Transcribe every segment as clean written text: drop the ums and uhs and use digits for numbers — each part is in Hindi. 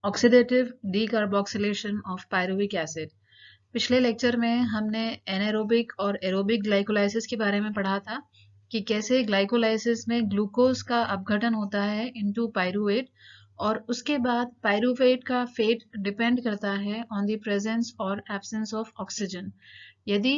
Oxidative decarboxylation of pyruvic acid. पिछले लेक्चर में हमने एनाएरोबिक और एरोबिक ग्लाइकोलाइसिस के बारे में पढ़ा था कि कैसे ग्लाइकोलाइसिस में ग्लूकोज का अपघटन होता है इनटू पायरुवेट, और उसके बाद पायरुवेट का फेट डिपेंड करता है ऑन द प्रेजेंस और एब्सेंस ऑफ ऑक्सीजन। यदि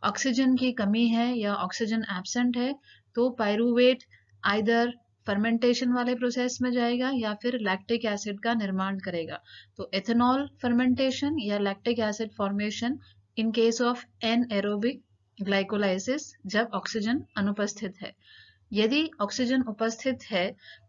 ऑक्सीजन की कमी है या ऑक्सीजन एब्सेंट है तो पायरुवेट आइदर फर्मेंटेशन वाले प्रोसेस में जाएगा या फिर लैक्टिक एसिड का निर्माण करेगा। तो एथेनॉल फर्मेंटेशन या lactic acid formation in case of anaerobic glycolysis जब ऑक्सीजन अनुपस्थित है। यदि ऑक्सीजन उपस्थित है,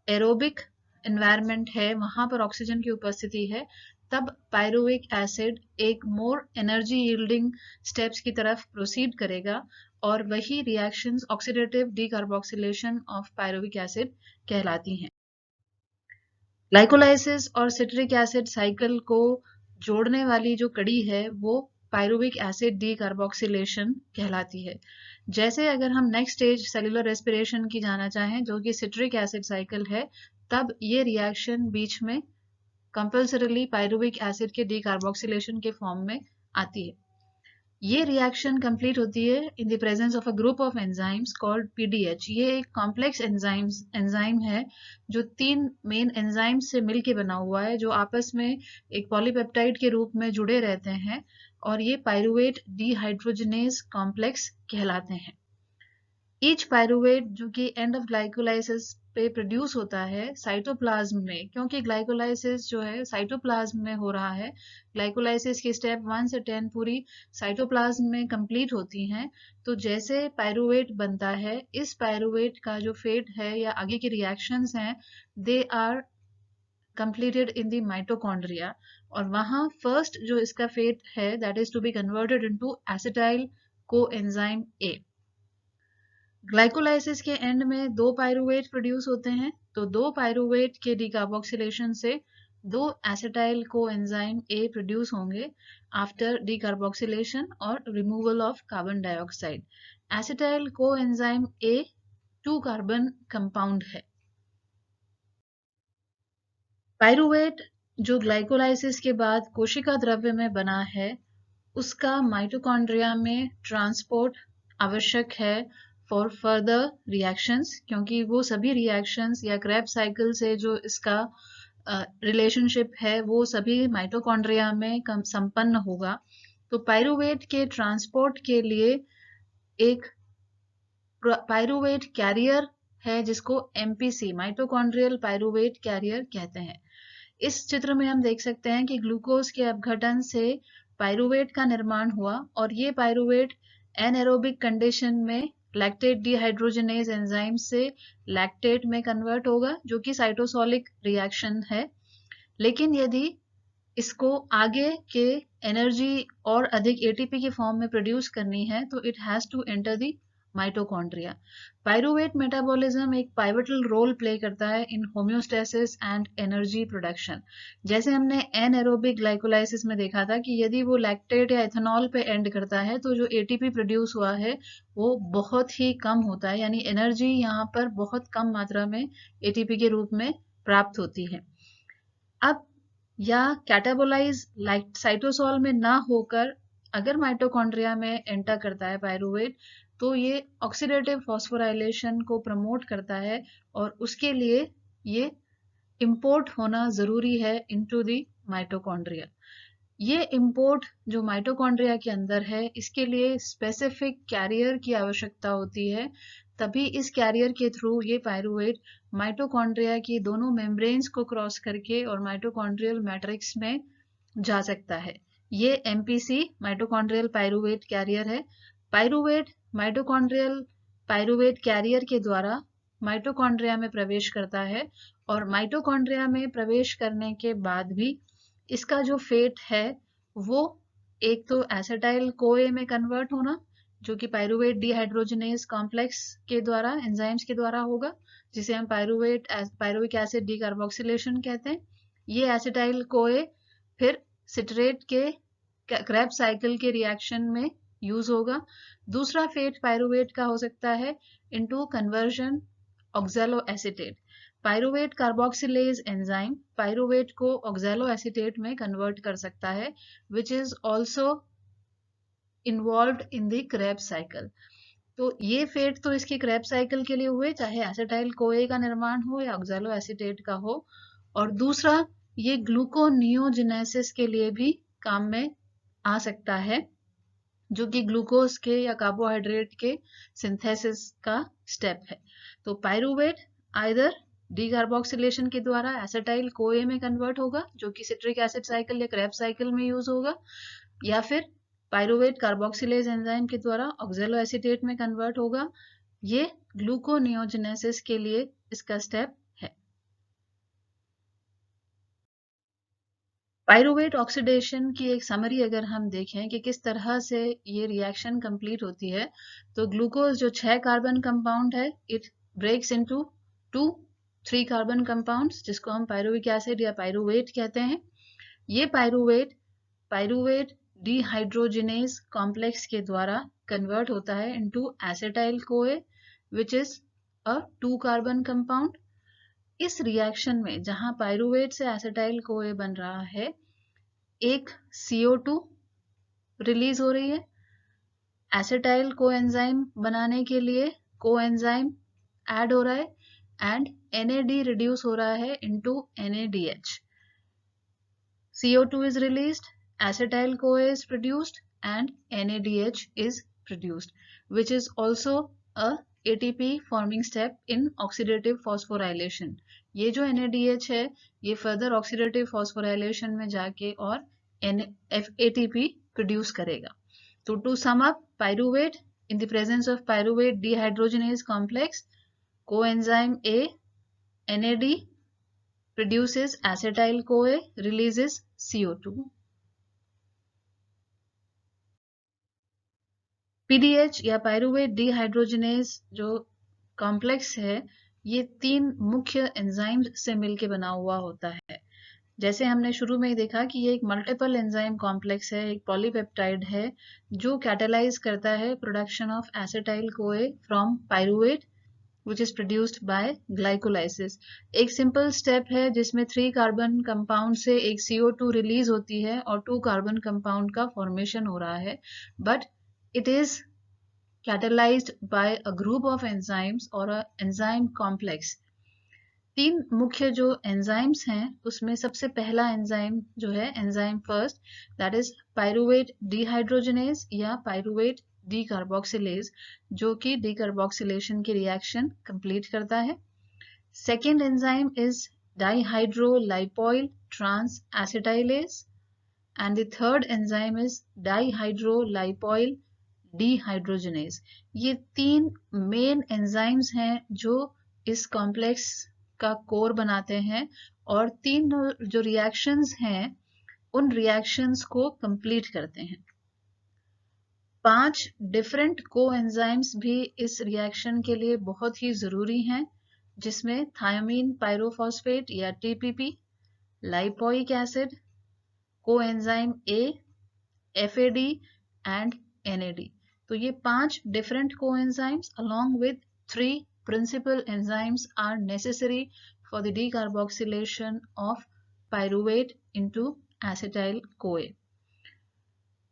एरोबिक एनवायरनमेंट है, वहां पर ऑक्सीजन की उपस्थिति है, तब पायरुविक एसिड एक मोर एनर्जी यील्डिंग स्टेप्स की तरफ प्रोसीड करेगा और वही reactions oxidative decarboxylation of pyruvic acid कहलाती हैं। ग्लाइकोलाइसिस और सिट्रिक एसिड साइकिल को जोड़ने वाली जो कड़ी है वो पायरुविक एसिड डीकार्बोक्सिलेशन कहलाती है। जैसे अगर हम नेक्स्ट स्टेज सेलुलर रेस्पिरेशन की जाना चाहें जो कि सिट्रिक एसिड साइकिल है, तब ये रिएक्शन बीच में कंपल्सरीली पायरुविक एसिड के डीकार्बोक्सिलेशन के फॉर्म में आती है। ये रिएक्शन कंप्लीट होती है in the presence of a group of enzymes called PDH. ये एक कॉम्प्लेक्स एंजाइम है जो 3 मेन एंजाइम्स से मिलके बना हुआ है, जो आपस में एक पॉलीपेप्टाइड के रूप में जुड़े रहते हैं, और ये पायरुवेट डिहाइड्रोजनेज कॉम्प्लेक्स कहलाते हैं। ईच पायरुवेट जो कि एंड ऑफ ग्लाइकोलाइसिस पे प्रोड्यूस होता है साइटोप्लाज्म में, क्योंकि ग्लाइकोलाइसिस जो है साइटोप्लाज्म में हो रहा है। ग्लाइकोलाइसिस की स्टेप 1 से 10 पूरी साइटोप्लाज्म में कंप्लीट होती हैं। तो जैसे पायरुवेट बनता है, इस पायरुवेट का जो फेट है या आगे की रिएक्शंस हैं, they are completed in the mitochondria, और वहां फर्स्ट जो इसका फेट है that is to be converted into acetyl coenzyme A. Glycolysis के एंड में 2 पायरुवेट प्रोड्यूस होते हैं, तो 2 पायरुवेट के डीकार्बोक्सिलेशन से 2 एसिटाइल कोएंजाइम ए प्रोड्यूस होंगे आफ्टर डीकार्बोक्सिलेशन और removal of carbon dioxide. Acetyl coenzyme A 2 carbon compound है। पायरुवेट जो ग्लाइकोलाइसिस के बाद कोशिका द्रव्य में बना है, उसका माइटोकॉन्ड्रिया में ट्रांसपोर्ट आवश्यक है फॉर फर्दर रिएक्शंस, क्योंकि वो सभी रिएक्शंस या क्रेब्स साइकिल से जो इसका रिलेशनशिप है वो सभी माइटोकॉन्ड्रिया में संपन्न होगा। तो पायरुवेट के ट्रांसपोर्ट के लिए एक पायरुवेट कैरियर है जिसको एमपीसी माइटोकॉन्ड्रियल पायरुवेट कैरियर कहते हैं। इस चित्र में हम देख सकते हैं कि ग्लूकोज के अपघटन से पायरुवेट का निर्माण हुआ, और ये पायरुवेट एनएरोबिक कंडीशन में लैक्टेट डिहाइड्रोजनेज एंजाइम से लैक्टेट में कन्वर्ट होगा, जो कि साइटोसोलिक रिएक्शन है। लेकिन यदि इसको आगे के एनर्जी और अधिक एटीपी के फॉर्म में प्रोड्यूस करनी है तो it has to enter the mitochondria. Pyruvate metabolism एक पाइवटल रोल प्ले करता है in homeostasis and energy production. जैसे हमने एनएरोबिक ग्लाइकोलाइसिस में देखा था कि यदि वो लैक्टेट या एथेनॉल पे एंड करता है तो जो एटीपी प्रोड्यूस हुआ है वो बहुत ही कम होता है, यानी एनर्जी यहाँ पर बहुत कम मात्रा में एटीपी के रूप में प्राप्त होती है। अब या कैटाबोलाइज साइटोसोल में ना होकर अगर माइटोकॉन्ड्रिया में एंटर करता है पायरुवेट, तो ये ऑक्सीडेटिव फॉस्फोराइलेशन को प्रमोट करता है, और उसके लिए ये इंपोर्ट होना जरूरी है इनटू द माइटोकॉन्ड्रिया। ये इंपोर्ट जो माइटोकॉन्ड्रिया के अंदर है, इसके लिए स्पेसिफिक कैरियर की आवश्यकता होती है, तभी इस कैरियर के थ्रू ये पायरुवेट माइटोकॉन्ड्रिया की दोनों मेम्ब्रेन्स को क्रॉस करके और माइटोकॉन्ड्रियल मैट्रिक्स में जा सकता है। ये एमपीसी माइटोकॉन्ड्रियल पायरुवेट कैरियर है। पायरुवेट माइटोकॉन्ड्रियल पायरुवेट कैरियर के द्वारा माइटोकॉन्ड्रिया में प्रवेश करता है, और माइटोकॉन्ड्रिया में प्रवेश करने के बाद भी इसका जो फेट है वो एक तो एसिटाइल कोए में कन्वर्ट होना, जो कि पायरुवेट डिहाइड्रोजनेज कॉम्प्लेक्स के द्वारा एंजाइम्स के द्वारा होगा, जिसे हम पायरुविक एसिड डीकार्बोक्सिलेशन कहते हैं। ये एसिटाइल कोए फिर सिट्रेट के क्रेब्स साइकिल के रिएक्शन में यूज होगा। दूसरा फेट पायरुवेट का हो सकता है into conversion oxalo acetate. Pyruvate carboxylase enzyme pyruvate को ऑक्सैलो एसीटेट में कन्वर्ट कर सकता है, which is also involved in the Krebs cycle. तो ये फेट तो इसकी क्रेब्स साइकिल के लिए हुए, चाहे एसिटाइल कोए का निर्माण हो या ऑक्सैलो एसीटेट का हो। और दूसरा, ये ग्लूकोनियोजेनेसिस के लिए भी काम में आ सकता है, जो कि ग्लूकोज के या कार्बोहाइड्रेट के सिंथेसिस का स्टेप है। तो पायरुवेट आइदर डीकार्बोक्सिलेशन के द्वारा एसिटाइल कोए में कन्वर्ट होगा, जो कि सिट्रिक एसिड साइकिल या क्रेब्स साइकिल में यूज होगा, या फिर पायरुवेट कार्बोक्सिलेज एंजाइम के द्वारा ऑक्सैलो एसीटेट में कन्वर्ट होगा। ये ग्लूकोनियोजेनेसिस के लिए इसका स्टेप है। पायरुवेट ऑक्सीडेशन की एक समरी अगर हम देखें कि किस तरह से ये रिएक्शन कंप्लीट होती है, तो ग्लूकोज जो 6 कार्बन कंपाउंड है, it breaks into 2-3 carbon compounds, जिसको हम पायरुविक एसिड या पायरुवेट कहते हैं। ये पायरुवेट डिहाइड्रोजिनेज कॉम्प्लेक्स के द्वारा कन्वर्ट होता है into acetyl CoA, which is a 2 carbon compound. इस रिएक्शन में जहां पायरुवेट से एसिटाइल कोए बन रहा है, एक CO2 रिलीज हो रही है। एसिटाइल कोएंजाइम बनाने के लिए कोएंजाइम ऐड हो रहा है एंड NAD रिड्यूस हो रहा है into NADH। CO2 is released, acetyl CoA is produced and NADH is produced, which is also a ATP forming step in oxidative phosphorylation. ये जो NADH है, ये further oxidative phosphorylation में जाके और ATP produce करेगा। तो to sum up, pyruvate, in the presence of pyruvate dehydrogenase complex, coenzyme A, NAD produces acetyl CoA, releases CO2. PDH या पायरुवेट डिहाइड्रोजिनेज जो कॉम्प्लेक्स है, ये 3 मुख्य एंजाइम्स से मिलकर बना हुआ होता है। जैसे हमने शुरू में ही देखा कि ये एक मल्टीपल एंजाइम कॉम्प्लेक्स है, एक पॉलीपेप्टाइड है जो कैटालाइज करता है production of acetyl CoA from pyruvate, which is produced by glycolysis। एक सिंपल स्टेप है जिसमें 3 कार्बन कंपाउंड से एक CO2 रिलीज होती है और 2 कार्बन कंपाउंड का फॉर्मेशन हो रहा है, but it is catalyzed by a group of enzymes or a enzyme complex। 3 मुख्य जो एंजाइम्स हैं, उसमें सबसे पहला एंजाइम जो है enzyme first, that is pyruvate dehydrogenase या पायरुवेट डीकार्बोक्सिलेज, जो कि डीकार्बोक्सिलेशन की रिएक्शन कंप्लीट करता है। Second enzyme is dihydrolipoyl transacetylase and the third enzyme is dihydrolipoyl dehydrogenase. ये 3 मेन एंजाइम्स हैं जो इस कॉम्प्लेक्स का कोर बनाते हैं और 3 जो रिएक्शंस हैं उन रिएक्शंस को कंप्लीट करते हैं। 5 डिफरेंट कोएंजाइम्स भी इस रिएक्शन के लिए बहुत ही जरूरी हैं, जिसमें थायोमीन पायरोफॉस्फेट या TPP, lipoic acid, coenzyme A, FAD and NAD। तो ये 5 different coenzymes along with 3 principal enzymes are necessary for the decarboxylation of pyruvate into acetyl CoA।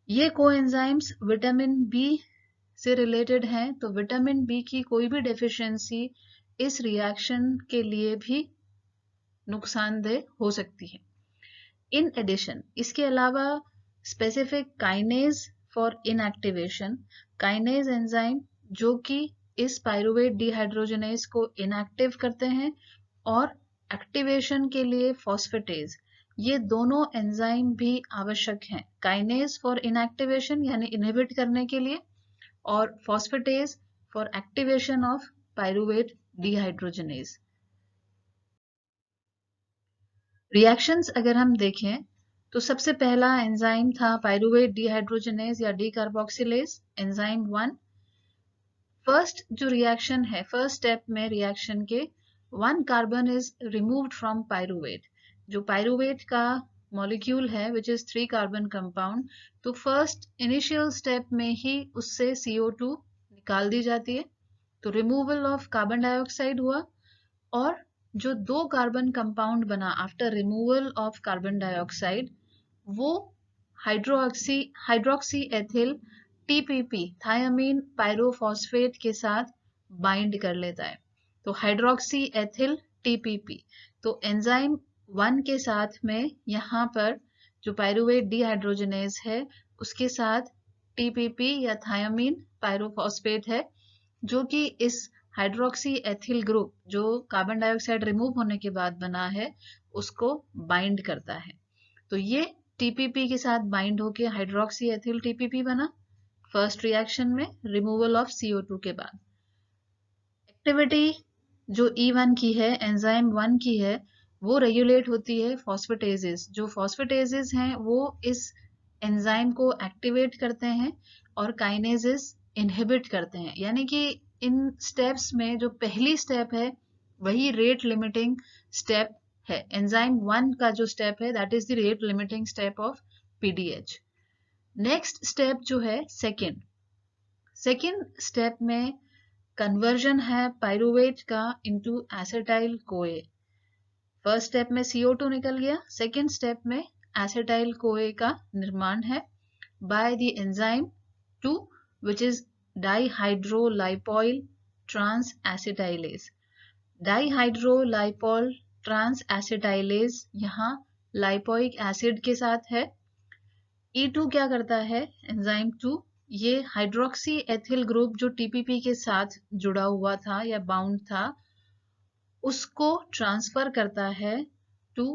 ये coenzymes विटामिन B से रिलेटेड हैं, तो विटामिन B की कोई भी डेफिशिएंसी इस रिएक्शन के लिए भी नुकसानदेह हो सकती है। इन एडिशन, इसके अलावा specific kinase for inactivation, kinase enzyme जो कि इस पायरुवेट डिहाइड्रोजिनेज को इनएक्टिव करते हैं, और एक्टिवेशन के लिए फॉस्फेटेज, ये दोनों एंजाइम भी आवश्यक हैं। काइनेज फॉर इनएक्टिवेशन यानी इनहिबिट करने के लिए, और phosphatase for activation of pyruvate dehydrogenase. Reactions अगर हम देखें तो सबसे पहला एंजाइम था पायरुवेट डिहाइड्रोजिनेज या डीकार्बोक्सिलेज, एंजाइम 1। फर्स्ट जो रिएक्शन है, फर्स्ट स्टेप में रिएक्शन के 1 carbon is removed from pyruvate. जो पायरुवेट का मॉलिक्यूल है विच इज 3 कार्बन कंपाउंड, तो फर्स्ट इनिशियल स्टेप में ही उससे CO2 निकाल दी जाती है, तो रिमूवल ऑफ कार्बन डाइऑक्साइड हुआ। और जो 2 कार्बन कंपाउंड बना after removal of carbon dioxide, वो hydroxy ethyl TPP thiamine pyrophosphate के साथ बाइंड कर लेता है। तो हाइड्रोक्सी एथिल टीपीपी, तो एंजाइम 1 के साथ में यहाँ पर जो पायरुवेट डिहाइड्रोजनेज है उसके साथ टीपीपी या थायामीन पायरोफॉस्फेट है, जो कि इस हाइड्रोक्सी एथिल ग्रुप जो कार्बन डाइऑक्साइड रिमूव होने के बाद बना है उसको बाइंड करता है। तो ये टीपीपी के साथ बाइंड होके हाइड्रोक्सी एथिल टीपीपी बना फर्स्ट रिएक्शन में रिमूवल ऑफ CO2 के बाद। एक्टिविटी जो E1 की है, एंजाइम 1 की है, वो रेगुलेट होती है फॉस्फेटेजेस। जो फॉस्फेटेजेस हैं वो इस एंजाइम को एक्टिवेट करते हैं और काइनेजेस इनहिबिट करते हैं। यानी कि इन स्टेप्स में जो पहली स्टेप है वही रेट लिमिटिंग स्टेप है। एंजाइम 1 का जो स्टेप है that is the rate limiting step of PDH। Next step जो है सेकेंड स्टेप में कन्वर्जन है पायरुवेट का into acetyl CoA. First step में CO2 निकल गया, सेकेंड स्टेप में एसिटाइल कोए का निर्माण है by the enzyme 2 which is dihydrolipoyl transacetylase. Dihydrolipoyl transacetylase यहाँ लाइपोइक एसिड के साथ है। E2 क्या करता है, एंजाइम 2 ये हाइड्रोक्सी एथिल ग्रुप जो टीपीपी के साथ जुड़ा हुआ था या बाउंड था उसको ट्रांसफर करता है टू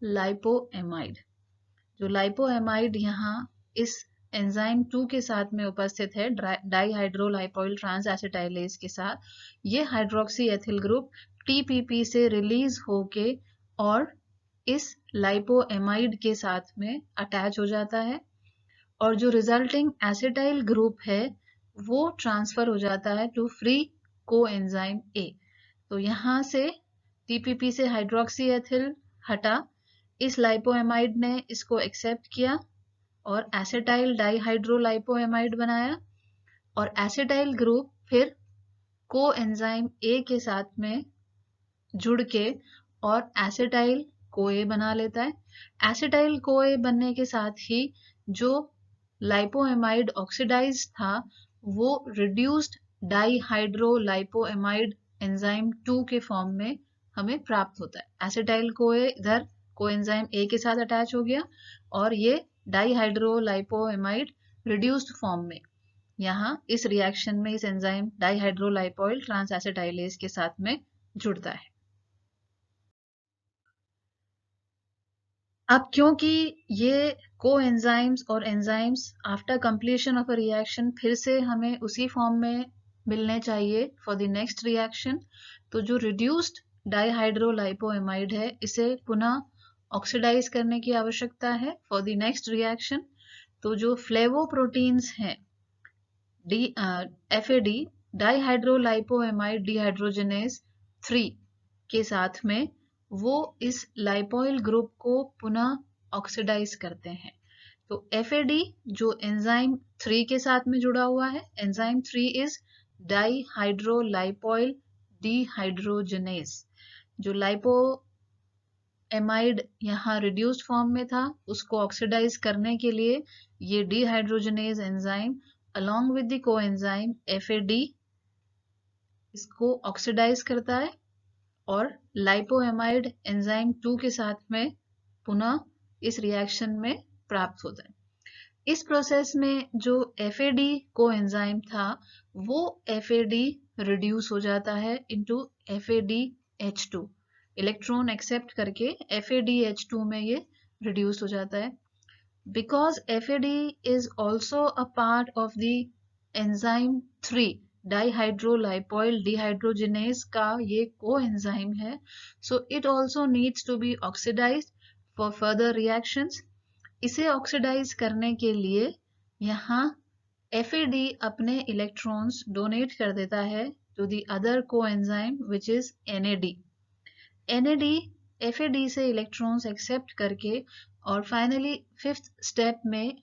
लाइपोएमाइड। जो लाइपोएमाइड यहाँ इस एंजाइम 2 के साथ में उपस्थित है डाइहाइड्रोलाइपोइल ट्रांस एसिटाइलेज के साथ, ये हाइड्रोक्सी एथिल ग्रुप टीपीपी से रिलीज होके और इस लाइपोएमाइड के साथ में अटैच हो जाता है और जो रिजल्टिंग एसिटाइल ग्रुप है वो ट्रांसफर हो जाता है टू फ्री कोएंजाइम A। तो यहाँ से टीपीपी से हाइड्रोक्सी एथिल हटा, इस लाइपोएमाइड ने इसको एक्सेप्ट किया और एसिटाइल डाइहाइड्रोलाइपोएमाइड बनाया और एसिटाइल ग्रुप फिर कोएंजाइम A के साथ में जुड़ के और एसिटाइल कोए बना लेता है। एसिटाइल कोए बनने के साथ ही जो लाइपोएमाइड ऑक्सीडाइज था वो रिड्यूस्ड डाइहाइड्रोलाइपोएमाइड एंजाइम 2 के फॉर्म में हमें प्राप्त होता है। एसिटाइल कोए इधर कोएंजाइम A के साथ अटैच हो गया और ये डाइहाइड्रोलाइपोएमाइड रिड्यूस्ड फॉर्म में यहाँ इस रिएक्शन में इस एंजाइम डाइहाइड्रोलाइपोइल ट्रांस एसिटाइलेज के साथ में जुड़ता है। अब क्योंकि ये कोएंजाइम्स और enzymes after completion of a reaction फिर से हमें उसी फॉर्म में मिलने चाहिए फॉर द नेक्स्ट रिएक्शन, तो जो रिड्यूस्ड डाइहाइड्रोलाइपोएमाइड है इसे पुनः ऑक्सीडाइज करने की आवश्यकता है फॉर द नेक्स्ट रिएक्शन। तो जो फ्लेवोप्रोटीन्स हैं FAD डाइहाइड्रोलाइपोएमाइड डिहाइड्रोजनेज 3 के साथ में वो इस लाइपोइल ग्रुप को पुनः ऑक्सीडाइज करते हैं। तो FAD जो एंजाइम 3 के साथ में जुड़ा हुआ है, एंजाइम 3 इज डाइहाइड्रोलाइपोइल डिहाइड्रोजनेज। जो लाइपोएमाइड यहाँ रिड्यूस्ड फॉर्म में था उसको ऑक्सीडाइज करने के लिए ये dehydrogenase enzyme along with the coenzyme FAD इसको ऑक्सीडाइज करता है और लाइपोएमाइड एंजाइम 2 के साथ में पुनः इस रिएक्शन में प्राप्त होता है। इस प्रोसेस में जो FAD कोएंजाइम था वो FAD रिड्यूस हो जाता है इनटू FADH2, इलेक्ट्रॉन एक्सेप्ट करके FADH2 में ये रिड्यूस हो जाता है। Because FAD is also a part of the enzyme 3 dihydrolipoyl dehydrogenase का ये coenzyme है, so it also needs to be oxidized for further reactions। इसे ऑक्सीडाइज करने के लिए यहाँ FAD अपने इलेक्ट्रॉन्स डोनेट कर देता है to the other coenzyme which is NAD। NAD FAD से इलेक्ट्रॉन्स एक्सेप्ट करके और फाइनली फिफ्थ स्टेप में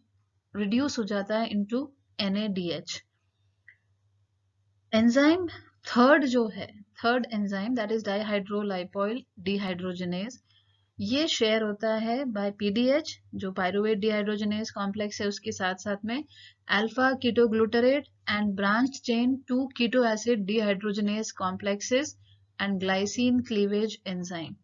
रिड्यूस हो जाता है इनटू NADH। एंजाइम थर्ड जो है, third enzyme that is dihydrolipoyl dehydrogenase. ये शेयर होता है बाय पीडीएच जो पायरुवेट डिहाइड्रोजिनेज कॉम्प्लेक्स है उसके साथ साथ में alpha ketoglutarate and branched chain 2 keto acid dehydrogenase complexes and glycine cleavage enzyme.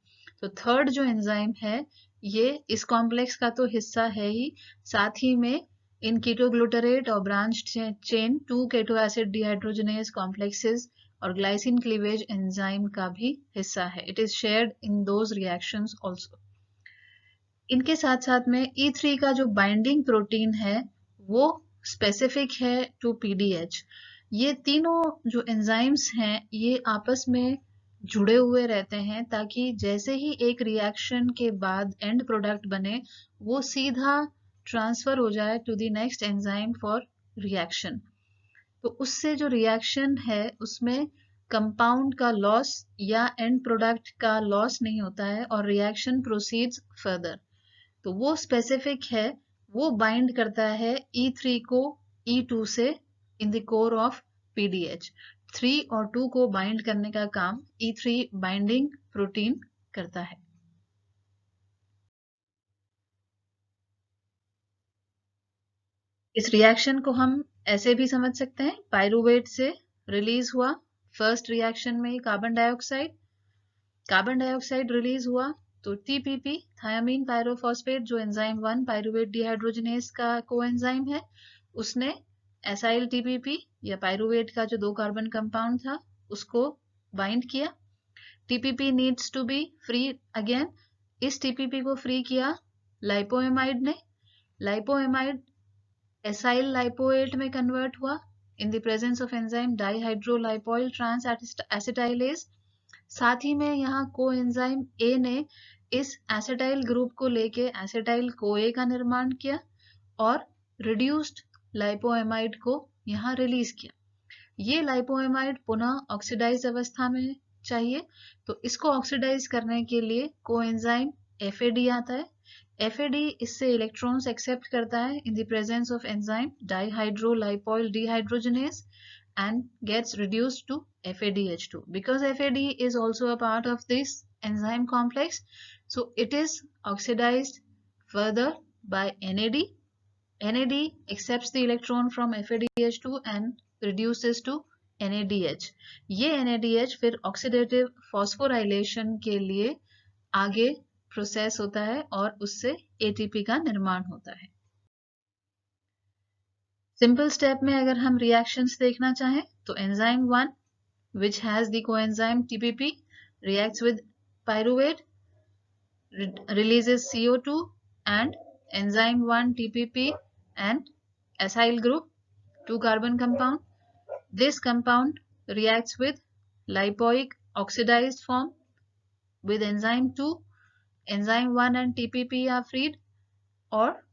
तो थर्ड जो एंजाइम है ये इस कॉम्प्लेक्स का तो हिस्सा है ही, साथ ही में इन कीटोग्लूटारेट और branched chain 2 keto acid dehydrogenase complexes और ग्लाइसिन क्लीवेज एंजाइम का भी हिस्सा है। It is shared in those reactions also. इनके साथ साथ में E3 का जो बाइंडिंग प्रोटीन है वो स्पेसिफिक है टू पीडीएच। ये तीनों जो एंजाइम्स हैं ये आपस में जुड़े हुए रहते हैं ताकि जैसे ही एक रिएक्शन के बाद एंड प्रोडक्ट बने वो सीधा ट्रांसफर हो जाए to the next enzyme for reaction. तो उससे जो रिएक्शन है उसमें कंपाउंड का लॉस या एंड प्रोडक्ट का लॉस नहीं होता है और रिएक्शन प्रोसीड्स फर्दर। तो वो स्पेसिफिक है, वो बाइंड करता है E3 को E2 से in the core of PDH. 3 और 2 को बाइंड करने का काम E3 बाइंडिंग प्रोटीन करता है। इस रिएक्शन को हम ऐसे भी समझ सकते हैं, पायरुवेट से रिलीज हुआ फर्स्ट रिएक्शन में कार्बन डाइऑक्साइड रिलीज हुआ तो टीपीपी थायामीन पायरोफॉस्फेट जो एंजाइम 1 पायरुवेट डिहाइड्रोजिनेज का कोएंजाइम है उसने एसाइल टीपीपी या पायरुवेट का जो 2 कार्बन कंपाउंड था उसको बाइंड किया। TPP needs to be free again. इस टीपीपी को फ्री किया लाइपोएमाइड ने। लाइपोएमाइड एसाइल लाइपोएट में कन्वर्ट हुआ in the presence of enzyme dihydrolipoyl transacetylase. साथ ही में यहाँ कोएंजाइम ए ने इस एसिटाइल ग्रुप को लेके एसिटाइल कोए का निर्माण किया और रिड्यूस्ड लाइपोएमाइड को यहाँ रिलीज किया। ये लाइपोएमाइड पुनः ऑक्सीडाइज अवस्था में चाहिए तो इसको ऑक्सीडाइज करने के लिए कोएंजाइम FAD आता है। FAD इससे इलेक्ट्रॉन्स एक्सेप्ट करता है in the presence of enzyme dihydrolipoyl dehydrogenase and gets reduced to FADH2. Because FAD is also a part of this enzyme complex, so it is oxidized further by NAD. NAD accepts the electron from FADH2 and reduces to NADH. ये NADH फिर ऑक्सीडेटिव फॉस्फोराइलेशन के लिए आगे प्रोसेस होता है और उससे ATP का निर्माण होता है। सिंपल स्टेप में अगर हम रिएक्शंस देखना चाहें तो enzyme 1 which has the coenzyme TPP reacts with pyruvate, releases CO2 and enzyme 1 TPP and acyl group 2 carbon compound. This compound reacts with lipoic oxidized form with enzyme 2. Enzyme 1 and TPP are freed or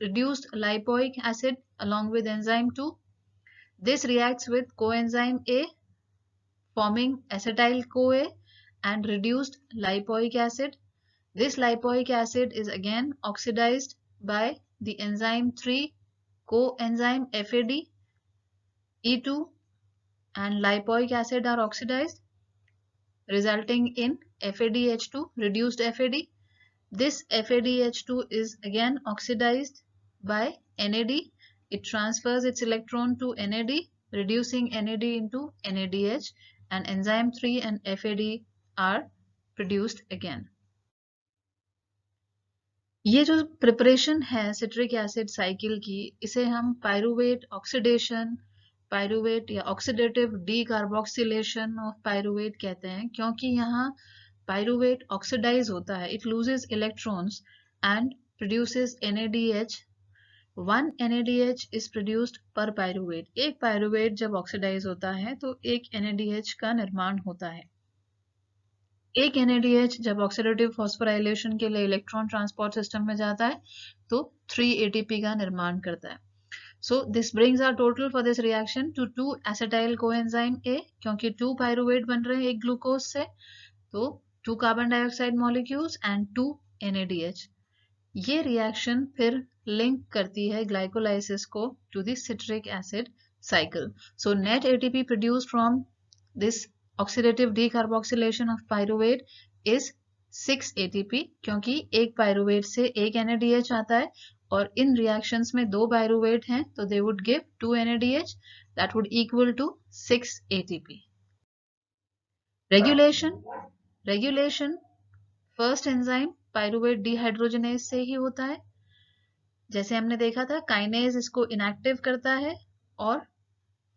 reduced lipoic acid along with enzyme 2. This reacts with coenzyme A forming acetyl CoA and reduced lipoic acid. This lipoic acid is again oxidized by the enzyme 3 coenzyme FAD. E2 and lipoic acid are oxidized resulting in FADH2, reduced FAD. This FADH2 is again oxidized by NAD. It transfers its electron to NAD, reducing NAD into NADH, and enzyme 3 and FAD are produced again. ये जो प्रिपरेशन है सिट्रिक एसिड साइकिल की, इसे हम पायरुवेट ऑक्सीडेशन, पायरुवेट या ऑक्सीडेटिव डीकार्बोक्सिलेशन ऑफ पायरुवेट कहते हैं क्योंकि यहाँ पायरुवेट ऑक्सीडाइज होता है, it loses electrons and produces NADH. 1 NADH is produced पर पायरुवेट। एक पायरुवेट जब ऑक्सीडाइज होता है तो एक NADH का निर्माण होता है। एक NADH जब ऑक्सीडेटिव फॉस्फोराइलेशन के लिए इलेक्ट्रॉन ट्रांसपोर्ट सिस्टम में जाता है तो 3 ATP का निर्माण करता है। So this brings our total for this reaction to 2 acetyl coenzyme A क्योंकि 2 पायरुवेट बन रहे हैं एक ग्लूकोज से तो 2 carbon dioxide molecules and 2 NADH। ये रिएक्शन फिर लिंक करती है ग्लाइकोलाइसिस को to the citric acid cycle. So net ATP produced from this oxidative decarboxylation of pyruvate is 6 ATP, क्योंकि एक पायरुवेट से एक NADH आता है और इन रिएक्शंस में दो पायरुवेट हैं तो they would give 2 NADH, that would equal to 6 ATP. Regulation first enzyme pyruvate dehydrogenase से ही होता है। जैसे हमने देखा था, काइनेज इसको इनएक्टिव करता है और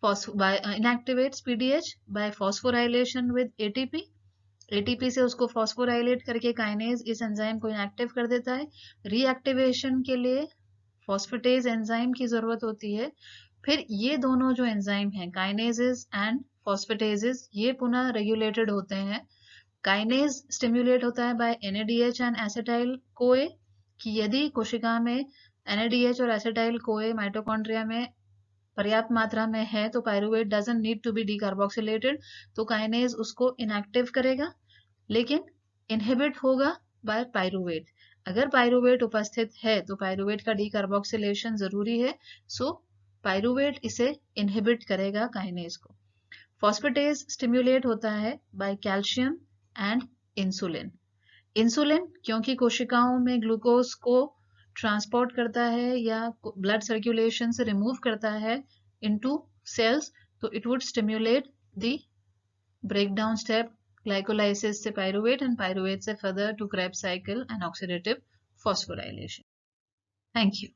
inactivates PDH by phosphorylation with ATP। ATP से उसको फॉस्फोराइलेट करके काइनेज इस एंजाइम को इनएक्टिव कर देता है। रीएक्टिवेशन के लिए फॉस्फेटेज एंजाइम की जरूरत होती है। फिर ये दोनों जो एंजाइम हैं, काइनेजेस एंड फॉस्फेटेजेस, ये पुनः रेगुलेटेड होते हैं। काइनेज स्टिम्युलेट होता है bye NADH and acetyl CoA, कि यदि कोशिका में NADH और एसिटाइल कोए माइटोकॉन्ड्रिया में पर्याप्त मात्रा में है तो pyruvate doesn't need to be decarboxylated, तो काइनेज उसको इनएक्टिव करेगा, लेकिन इनहिबिट होगा बाय पायरुवेट। अगर पायरुवेट उपस्थित है तो पायरुवेट का डीकार्बोक्सिलेशन जरूरी है, सो पायरुवेट इसे इनहिबिट करेगा काइनेज को। फॉस्फेटेज स्टिम्युलेट होता है बाय कैल्शियम एंड इंसुलिन क्योंकि कोशिकाओं में ग्लूकोज को ट्रांसपोर्ट करता है या ब्लड सर्कुलेशन से रिमूव करता है इनटू सेल्स, तो it would stimulate the breakdown step glycolysis से पायरुवेट एंड पायरुवेट से further to Krebs cycle and oxidative phosphorylation. Thank you.